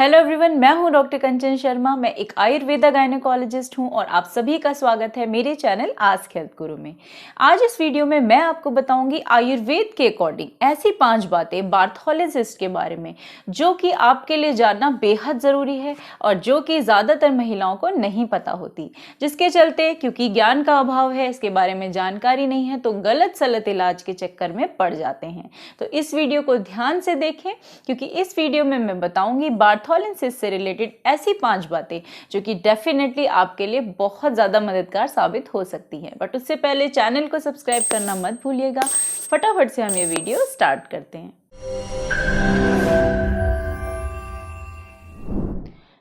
Hello everyone, मैं हूं doctor कंचन शर्मा। मैं एक आयुर्वेदा गायनेकोलॉजिस्ट हूं और आप सभी का स्वागत है मेरे चैनल आस्क हेल्थ गुरु में। आज इस वीडियो में मैं आपको बताऊंगी आयुर्वेद के अकॉर्डिंग ऐसी 5 बातें बार्थोलिन सिस्ट के बारे में जो कि आपके लिए जानना बेहद ज़रूरी है और जो कि ज़्यादातर महिलाओं को नहीं पता होती, जिसके चलते क्योंकि ज्ञान का अभाव है, इसके बारे में जानकारी नहीं है, तो गलत सलत इलाज के चक्कर में पड़ जाते हैं। तो इस वीडियो को ध्यान से देखें क्योंकि इस वीडियो में मैं बताऊंगी बार्थोलिन सिस्ट से रिलेटेड ऐसी 5 बातें जो कि डेफिनेटली आपके लिए बहुत ज़्यादा मददगार साबित हो सकती हैं। बट उससे पहले चैनल को सब्सक्राइब करना मत भूलिएगा। फटाफट से हम ये वीडियो स्टार्ट करते हैं।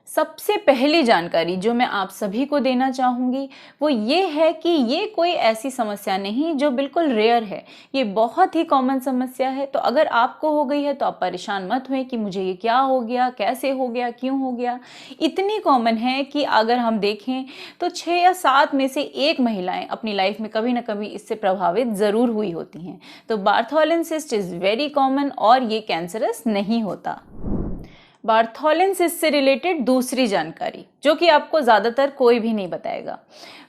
सबसे पहली जानकारी जो मैं आप सभी को देना चाहूँगी वो ये है कि ये कोई ऐसी समस्या नहीं जो बिल्कुल रेयर है, ये बहुत ही कॉमन समस्या है। तो अगर आपको हो गई है तो आप परेशान मत हुए कि मुझे ये क्या हो गया, कैसे हो गया, क्यों हो गया। इतनी कॉमन है कि अगर हम देखें तो 6 या 7 में से 1 महिलाएं अपनी लाइफ में कभी ना कभी इससे प्रभावित ज़रूर हुई होती हैं। तो Bartholin cyst is very common और ये कैंसरस नहीं होता। बार्थोलिन सिस्ट से रिलेटेड दूसरी जानकारी जो कि आपको ज़्यादातर कोई भी नहीं बताएगा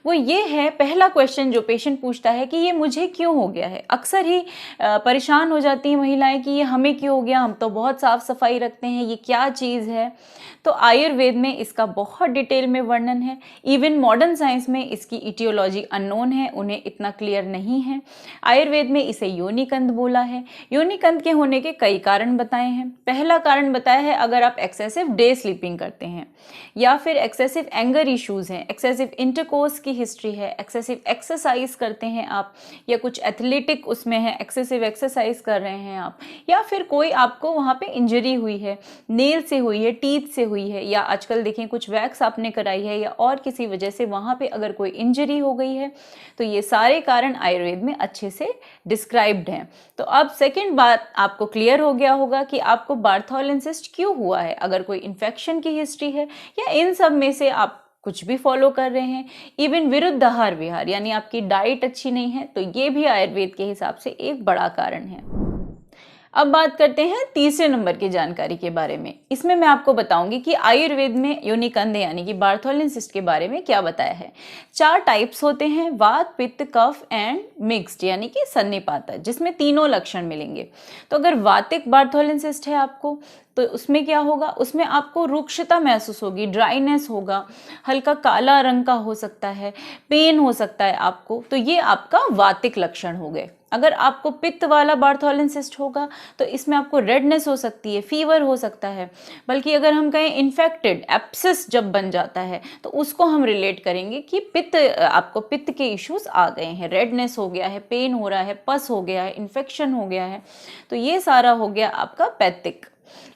वो ये है, पहला क्वेश्चन जो पेशेंट पूछता है कि ये मुझे क्यों हो गया है। अक्सर ही परेशान हो जाती हैं महिलाएं कि ये हमें क्यों हो गया, हम तो बहुत साफ सफाई रखते हैं, ये क्या चीज़ है। तो आयुर्वेद में इसका बहुत डिटेल में वर्णन है। इवन मॉडर्न साइंस में इसकी इटियोलॉजी अननोन है, उन्हें इतना क्लियर नहीं है। आयुर्वेद में इसे योनिकंद बोला है। योनिकंद के होने के कई कारण बताए हैं। पहला कारण बताया है अगर आप एक्सेसिव डे स्लीपिंग करते हैं या फिर एक्सेसिव एंगर इश्यूज़ हैं, एक्सेसिव इंटरकोर्स की हिस्ट्री है, एक्सेसिव एक्सरसाइज करते हैं आप, या कुछ एथलेटिक उसमें है, एक्सेसिव एक्सरसाइज कर रहे हैं आप, या फिर कोई आपको वहाँ पे इंजरी हुई है, नेल से हुई है, टीथ से हुई है, या आजकल देखें कुछ वैक्स आपने कराई है या और किसी वजह से वहाँ पे अगर कोई इंजरी हो गई है, तो ये सारे कारण आयुर्वेद में अच्छे से डिस्क्राइब्ड हैं। तो अब सेकेंड बात आपको क्लियर हो गया होगा कि आपको बार्थोलिन सिस्ट क्यों हुआ है। अगर कोई इन्फेक्शन की हिस्ट्री है या इन सब में से आप कुछ भी फॉलो कर रहे हैं, इवन विरुद्ध आहार विहार यानी आपकी डाइट अच्छी नहीं है, तो ये भी आयुर्वेद के हिसाब से एक बड़ा कारण है। अब बात करते हैं तीसरे नंबर की जानकारी के बारे में। इसमें मैं आपको बताऊंगी कि आयुर्वेद में योनिकंद यानी कि बार्थोलिन सिस्ट के बारे में क्या बताया है। 4 टाइप्स होते हैं, वात, पित्त, कफ एंड मिक्स्ड यानी कि सन्निपात, जिसमें तीनों लक्षण मिलेंगे। तो अगर वातिक बार्थोलिन सिस्ट है आपको तो उसमें क्या होगा, उसमें आपको रुक्षता महसूस होगी, ड्राइनेस होगा, हल्का काला रंग का हो सकता है, पेन हो सकता है आपको, तो ये आपका वातिक लक्षण हो गए। अगर आपको पित्त वाला बार्थोलिन सिस्ट होगा तो इसमें आपको रेडनेस हो सकती है, फीवर हो सकता है, बल्कि अगर हम कहें इन्फेक्टेड एप्सिस जब बन जाता है तो उसको हम रिलेट करेंगे कि आपको पित्त के इश्यूज आ गए हैं, रेडनेस हो गया है, पेन हो रहा है, पस हो गया है, इन्फेक्शन हो गया है। तो ये सारा हो गया आपका पैथिक।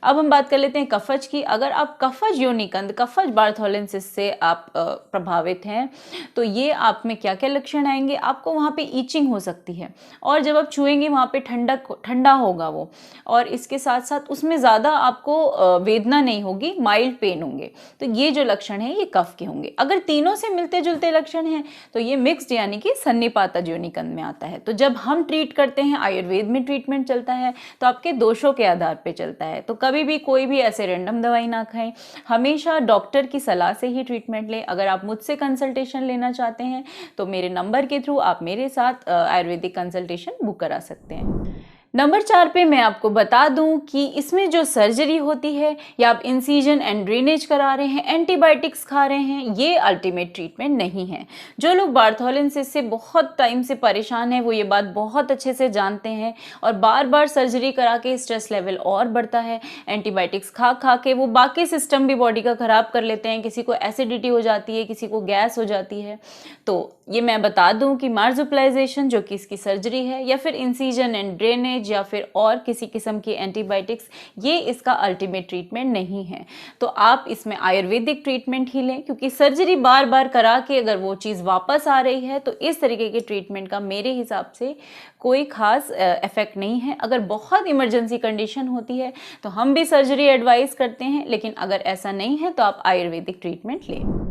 अब हम बात कर लेते हैं कफज की। अगर आप कफज योनिकंद, कफज बार्थोलिन सिस्ट से आप प्रभावित हैं तो ये आप में क्या क्या लक्षण आएंगे, आपको वहाँ पे ईचिंग हो सकती है और जब आप छुएंगे वहाँ पे ठंडा होगा वो, और इसके साथ साथ उसमें ज़्यादा आपको वेदना नहीं होगी, माइल्ड पेन होंगे। तो ये जो लक्षण है ये कफ के होंगे। अगर तीनों से मिलते जुलते लक्षण हैं तो ये मिक्स्ड यानी कि सन्निपात योनिकंद में आता है। तो जब हम ट्रीट करते हैं, आयुर्वेद में ट्रीटमेंट चलता है तो आपके दोषों के आधार पर चलता है। तो कभी भी कोई भी ऐसे रैंडम दवाई ना खाएं, हमेशा डॉक्टर की सलाह से ही ट्रीटमेंट लें। अगर आप मुझसे कंसल्टेशन लेना चाहते हैं तो मेरे नंबर के थ्रू आप मेरे साथ आयुर्वेदिक कंसल्टेशन बुक करा सकते हैं। नंबर 4 पे मैं आपको बता दूं कि इसमें जो सर्जरी होती है या आप इंसिजन एंड ड्रेनेज करा रहे हैं, एंटीबायोटिक्स खा रहे हैं, ये अल्टीमेट ट्रीटमेंट नहीं है। जो लोग बार्थोलिन सिस्ट से बहुत टाइम से परेशान हैं वो ये बात बहुत अच्छे से जानते हैं और बार बार सर्जरी करा के स्ट्रेस लेवल और बढ़ता है। एंटीबायोटिक्स खा खा के वो बाकी सिस्टम भी बॉडी का ख़राब कर लेते हैं, किसी को एसिडिटी हो जाती है, किसी को गैस हो जाती है। तो ये मैं बता दूं कि मार्जुपलाइजेशन जो कि इसकी सर्जरी है या फिर इंसिजन एंड ड्रेनेज या फिर और किसी किस्म की एंटीबायोटिक्स, ये इसका अल्टीमेट ट्रीटमेंट नहीं है। तो आप इसमें आयुर्वेदिक ट्रीटमेंट ही लें, क्योंकि सर्जरी बार बार करा के अगर वो चीज़ वापस आ रही है तो इस तरीके के ट्रीटमेंट का मेरे हिसाब से कोई खास इफेक्ट नहीं है। अगर बहुत इमरजेंसी कंडीशन होती है तो हम भी सर्जरी एडवाइस करते हैं, लेकिन अगर ऐसा नहीं है तो आप आयुर्वेदिक ट्रीटमेंट लें।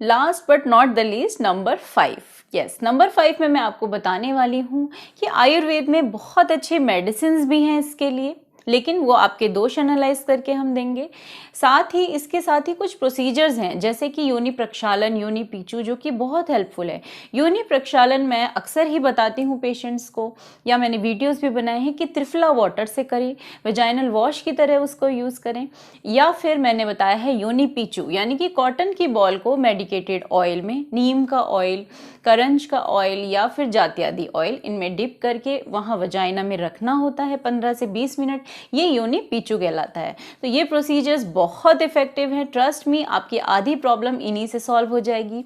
Last but not the least, number 5। Yes, number 5 में मैं आपको बताने वाली हूँ कि आयुर्वेद में बहुत अच्छे मेडिसिन भी हैं इसके लिए। लेकिन वो आपके दोष एनालाइज करके हम देंगे। साथ ही इसके साथ ही कुछ प्रोसीजर्स हैं, जैसे कि योनि प्रक्षालन, योनि पीचू, जो कि बहुत हेल्पफुल है। योनि प्रक्षालन मैं अक्सर ही बताती हूँ पेशेंट्स को, या मैंने वीडियोस भी बनाए हैं कि त्रिफला वाटर से करें, वेजाइनल वॉश की तरह उसको यूज़ करें। या फिर मैंने बताया है योनि पीचू, यानी कि कॉटन की बॉल को मेडिकेटेड ऑयल में, नीम का ऑयल, करंज का ऑयल या फिर जात्यादि ऑयल, इनमें डिप करके वहाँ वजाइना में रखना होता है 15 से 20 मिनट। ये योनि पीचू कहलाता है। तो ये प्रोसीजर्स बहुत इफेक्टिव हैं, ट्रस्ट मी, आपकी आधी प्रॉब्लम इन्हीं से सॉल्व हो जाएगी।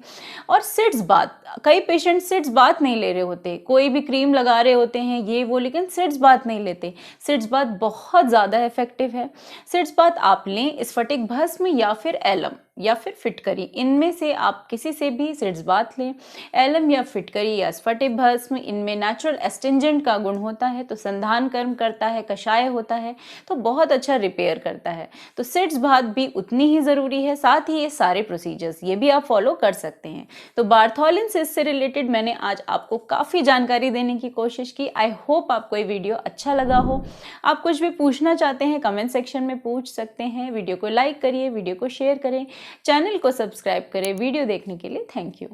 और सिट्स बाथ, कई पेशेंट सिट्स बाथ नहीं ले रहे होते, कोई भी क्रीम लगा रहे होते हैं ये वो, लेकिन सिट्स बाथ नहीं लेते। सिट्स बाथ बहुत ज़्यादा इफेक्टिव है। सिट्स बाथ आप लें स्फटिक भस्म या फिर एलम या फिर फिटकरी, इनमें से आप किसी से भी सिट्स बाथ लें। एलम या फिटकरी या स्फटिक भस्म, इनमें नेचुरल एस्टिंजेंट का गुण होता है, तो संधान कर्म करता है, कषाय होता है, तो बहुत अच्छा रिपेयर करता है। तो सिट्स बाथ भी उतनी ही ज़रूरी है। साथ ही ये सारे प्रोसीजर्स ये भी आप फॉलो कर सकते हैं। तो बार्थोलिन सिस्ट से रिलेटेड मैंने आज आपको काफ़ी जानकारी देने की कोशिश की। आई होप आपको ये वीडियो अच्छा लगा हो। आप कुछ भी पूछना चाहते हैं कमेंट सेक्शन में पूछ सकते हैं। वीडियो को लाइक करिए, वीडियो को शेयर करें, चैनल को सब्सक्राइब करें। वीडियो देखने के लिए थैंक यू।